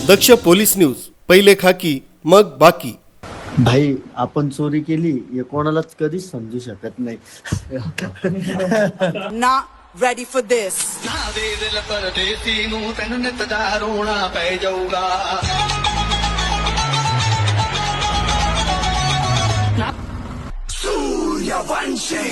दक्ष police news, पहिले खाकी मग बाकी. भाई आपण चोरी केली हे कोणालाच कधीच समजू शकत नाही. Not ready for this. दिल परदेसी नू तैनू नित रोना पै जाऊगा. सूर्यवंशी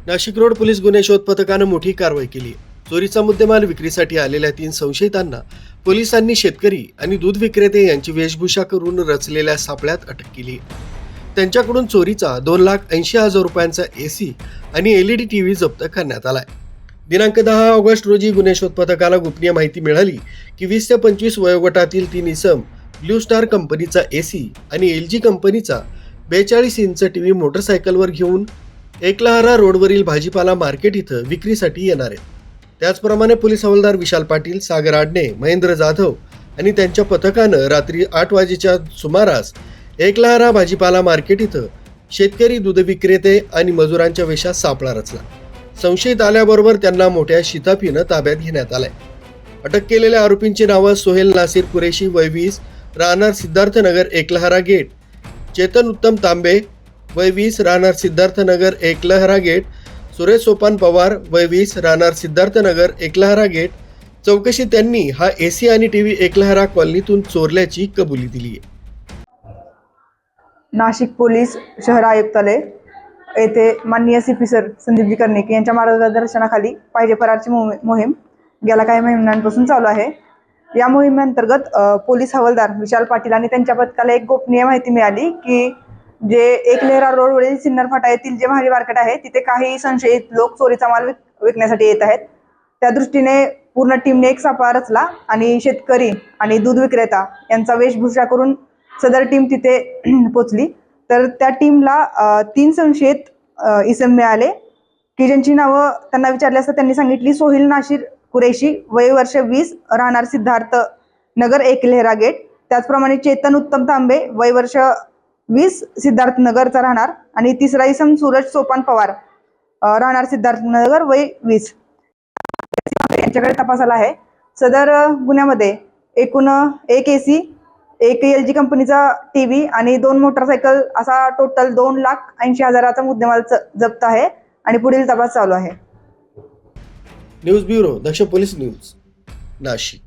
नाशिक रोड पोलीस गुन्हे शोध पथकानं मोठी कारवाई केली. चोरीचा मुद्देमाल विक्रीसाठी आलेल्या 3 संशयितांना पोलिसांनी शेतकरी आणि दूध विक्रेते यांची वेशभूषा करून रचलेल्या सापळ्यात अटक केली. त्यांच्याकडून चोरीचा 2,80,000 रुपयांचा AC आणि LED TV जप्त करण्यात आलाय. दिनांक 10 ऑगस्ट रोजी गुन्हे शोध पथकाला गोपनीय माहिती मिळाली की 20 ते 25 वयोगटातील 3 इसम ब्ल्यू स्टार कंपनीचा AC आणि LG कंपनीचा 42 इंच TV मोटरसायकलवर घेऊन एकलहरा रोडवरील भाजीपाला मार्केट इथं विक्रीसाठी येणार आहेत. त्याचप्रमाणे पोलीस हवालदार विशाल पाटील, सागर आडणे, महेंद्र जाधव आणि त्यांच्या पथकानं रात्री 8 वाजेच्या सुमारास एकलहरा भाजीपाला मार्केट इथं शेतकरी, दूध विक्रेते आणि मजुरांच्या वेशात सापळा रचला. संशयित आल्याबरोबर त्यांना मोठ्या शिताफीनं ताब्यात घेण्यात आलंय. अटक केलेल्या आरोपींची नावं सोहेल नासिर कुरेशी वय 20, राहणार सिद्धार्थनगर एकलहरा गेट, चेतन उत्तम तांबे वय 20, राहणार सिद्धार्थनगर एकलहरा गेट, सुरेश सोपान पवार वय 20, राहणार सिद्धार्थनगर एकलहरा गेट. चौकशीत त्यांनी हा AC आणि TV एकलहरा कॉलनीतून चोरल्याची कबुली दिली आहे. नाशिक पोलीस शहर आयुक्तालय येथे माननीय CP सर संदीपजी कर्णिक यांच्या मार्गदर्शनाखाली पाहिजे फरारची मोहीम गेल्या काही महिन्यांपासून चालू आहे. या मोहिमेअंतर्गत पोलीस हवालदार विशाल पाटील आणि त्यांच्या पथकाला एक गोपनीय माहिती मिळाली की जे एकलहरा रोडवरील सिन्नर फाटा येथील जे भाजी मार्केट आहे तिथे काही संशयित लोक चोरीचा माल विकण्यासाठी येत आहेत. त्या दृष्टीने पूर्ण टीमने एक सापळा रचला आणि शेतकरी आणि दूध विक्रेता यांचा वेशभूषा करून सदर टीम तिथे पोचली. तर त्या टीमला 3 संशयित इसम मिळाले की ज्यांची नावं त्यांना विचारली असता त्यांनी सांगितली सोहेल नासिर कुरेशी वय वर्ष 20, राहणार सिद्धार्थ नगर एकलहरा गेट. त्याचप्रमाणे चेतन उत्तम तांबे वय वर्ष 20, सिद्धार्थ नगरचा राहणार. आणि तिसरा इसम सूरज सोपान पवार राहणार सिद्धार्थ नगर वय 20 यांच्याकडे तपासाला आहे. सदर गुन्ह्यामध्ये एकूण 1 AC, 1 LG कंपनीचा TV आणि 2 मोटरसायकल असा टोटल 2,80,000चा मुद्देमाल जप्त आहे आणि पुढील तपास चालू आहे. न्यूज ब्युरो, दक्ष पोलीस न्यूज, नाशिक.